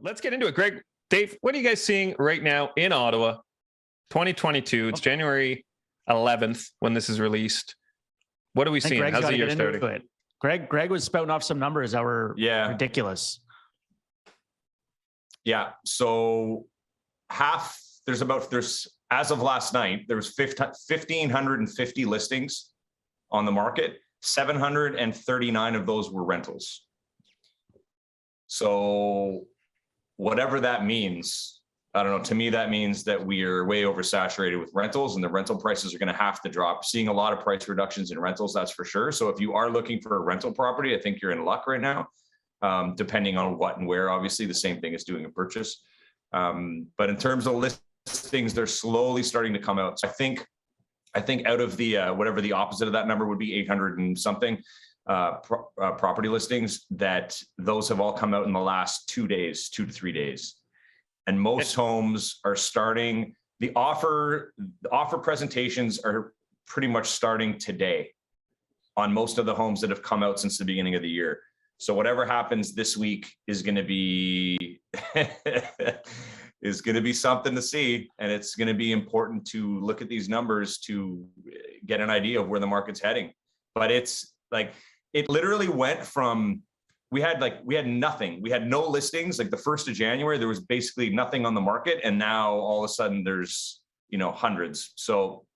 let's get into it. Greg, Dave, what are you guys seeing right now in Ottawa? 2022. It's January 11th when this is released. What are we seeing? Greg's How's the year starting? it. Greg was spouting off some numbers that were ridiculous. Yeah. So there's as of last night, there was 1,550 listings on the market. 739 of those were rentals. So whatever that means, I don't know. To me, that means that we are way oversaturated with rentals, and the rental prices are going to have to drop. Seeing a lot of price reductions in rentals, that's for sure. So if you are looking for a rental property, I think you're in luck right now, depending on what and where. Obviously, the same thing as doing a purchase. But in terms of listings, they're slowly starting to come out. So I think out of the whatever the opposite of that number would be, 800 and something property listings, that those have all come out in the last 2 to 3 days. And most homes are starting, the offer presentations are pretty much starting today on most of the homes that have come out since the beginning of the year. So whatever happens this week is going to be something to see, and it's going to be important to look at these numbers to get an idea of where the market's heading. But it's like, it literally went from, we had nothing. We had no listings. Like the 1st of January, there was basically nothing on the market. And now all of a sudden there's, hundreds. So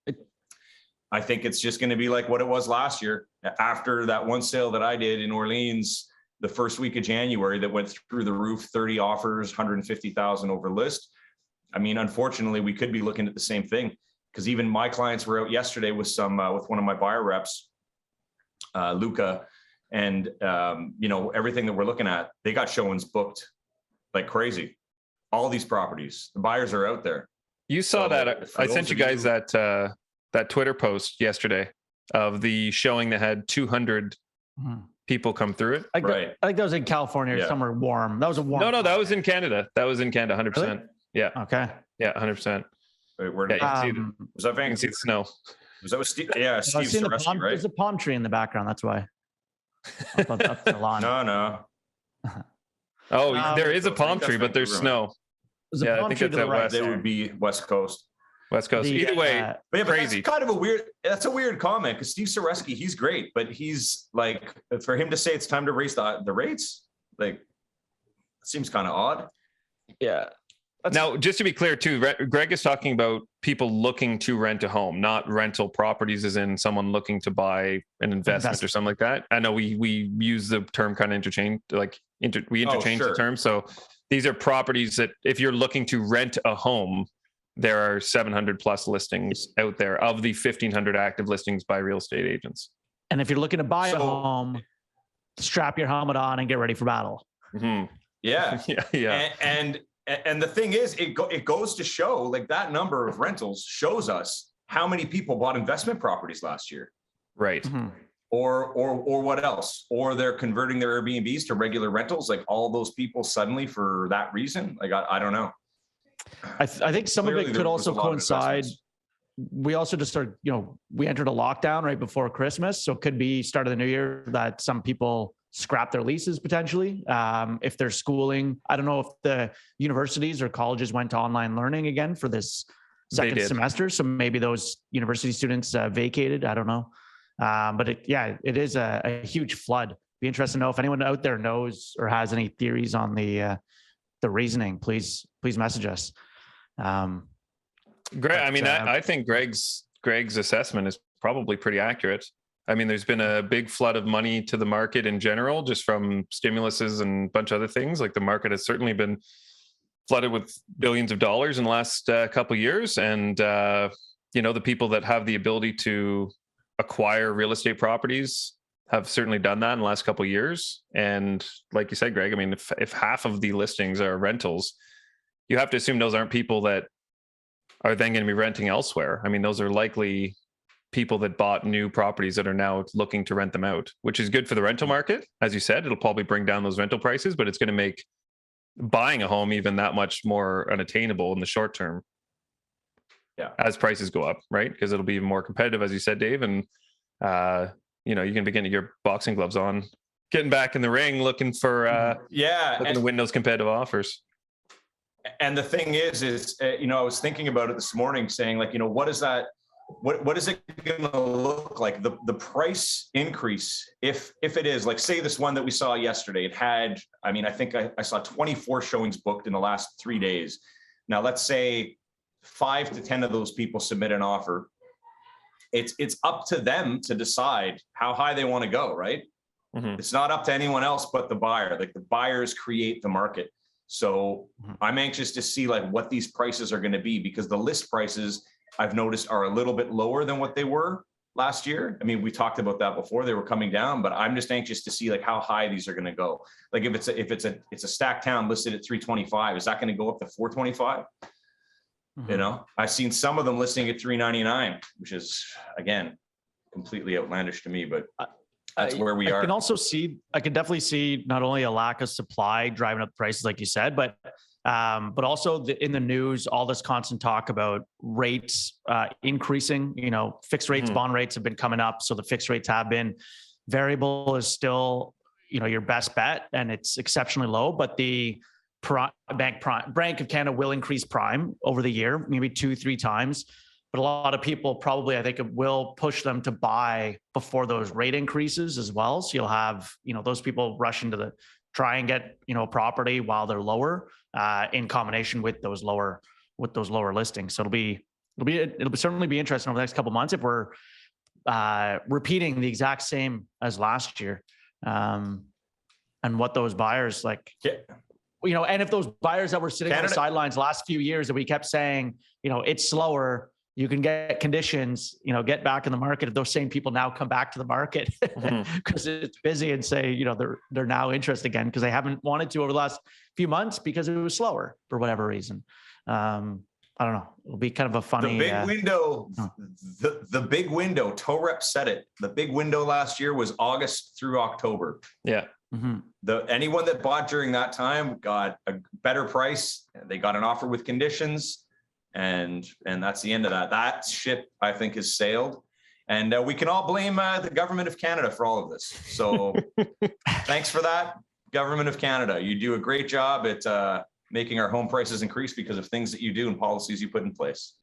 I think it's just going to be like what it was last year. After that one sale that I did in Orleans, the first week of January, that went through the roof, 30 offers, 150,000 over list. I mean, unfortunately, we could be looking at the same thing, because even my clients were out yesterday with with one of my buyer reps, Luca. And, everything that we're looking at, they got showings booked like crazy. All these properties, the buyers are out there. You saw that. I sent you guys that Twitter post yesterday of the showing that had 200 people come through it. I think that was in California or somewhere warm. That was a warm. No, that was in Canada. 100%. Really? Yeah. Okay. Yeah, 100%. Wait, where did you see you can see the snow. Was that with Steve? Yeah, Steve Sareski, right? There's a palm tree in the background. That's why. Up the lawn. No. Oh, there is a palm tree, but there's snow. Yeah, I think that's out west. They would be West Coast. Either way, but crazy. That's kind of a weird comment, because Steve Sareski, he's great, but he's like, for him to say it's time to raise the rates, like, it seems kind of odd. Yeah. Now, just to be clear too, Greg is talking about people looking to rent a home, not rental properties as in someone looking to buy an investment or something like that. I know we use the term kind of interchange, we interchange the term. So these are properties that if you're looking to rent a home, there are 700 plus listings out there of the 1,500 active listings by real estate agents. And if you're looking to buy a home, strap your helmet on and get ready for battle. Mm-hmm. Yeah. Yeah. And the thing is, it goes to show, like, that number of rentals shows us how many people bought investment properties last year. Right. Mm-hmm. Or what else? Or they're converting their Airbnbs to regular rentals, like all those people suddenly for that reason. Like, I don't know. I think some of it could also coincide. We also just started, we entered a lockdown right before Christmas. So it could be start of the new year that some people scrap their leases potentially. If they're schooling, I don't know if the universities or colleges went to online learning again for this second semester. So maybe those university students vacated. I don't know. But it is a huge flood. Be interested to know if anyone out there knows or has any theories on the reasoning. Please message us. Greg, I think Greg's assessment is probably pretty accurate. I mean, there's been a big flood of money to the market in general, just from stimuluses and a bunch of other things. Like, the market has certainly been flooded with billions of dollars in the last couple of years. And, the people that have the ability to acquire real estate properties have certainly done that in the last couple of years. And like you said, Greg, I mean, if half of the listings are rentals, you have to assume those aren't people that are then going to be renting elsewhere. I mean, those are likely people that bought new properties that are now looking to rent them out, which is good for the rental market. As you said, it'll probably bring down those rental prices, but it's going to make buying a home even that much more unattainable in the short term. Yeah. As prices go up, right? Because it'll be more competitive, as you said, Dave. And, you can begin to get your boxing gloves on, getting back in the ring, looking for, looking to win those competitive offers. And the thing is, I was thinking about it this morning, saying like, what is that? What is it going to look like? The price increase, if it is like, say this one that we saw yesterday, it had, I think I saw 24 showings booked in the last 3 days. Now let's say 5 to 10 of those people submit an offer. It's up to them to decide how high they want to go, right? Mm-hmm. It's not up to anyone else but the buyer. Like the buyers create the market. So I'm anxious to see like what these prices are going to be, because the list prices I've noticed are a little bit lower than what they were last year. I mean, we talked about that before, they were coming down, but I'm just anxious to see like how high these are going to go. Like if it's a stacked town listed at 325, is that going to go up to 425? I've seen some of them listing at 399, which is again, completely outlandish to me, but that's where we are. I can definitely see not only a lack of supply driving up prices, like you said, but also in the news, all this constant talk about rates increasing. Fixed rates, bond rates have been coming up, so the fixed rates have been. Variable is still, your best bet, and it's exceptionally low. But the Bank of Canada will increase prime over the year, maybe 2-3 times. But a lot of people probably, I think, it will push them to buy before those rate increases as well. So you'll have, those people rushing to try and get, property while they're lower, in combination with those lower listings. So it'll certainly be interesting over the next couple of months if we're repeating the exact same as last year, and what those buyers like. Yeah. And if those buyers that were sitting on the sidelines last few years that we kept saying, it's slower, you can get conditions, get back in the market. If those same people now come back to the market because it's busy and say, they're now interested again because they haven't wanted to over the last few months because it was slower for whatever reason. I don't know. It'll be kind of a funny. The big window, the big window, Torep said it. The big window last year was August through October. Yeah. Anyone that bought during that time got a better price. They got an offer with conditions, and that's the end of that. That ship, I think, has sailed, and we can all blame the government of Canada for all of this. So thanks for that, government of Canada. You do a great job at making our home prices increase because of things that you do and policies you put in place.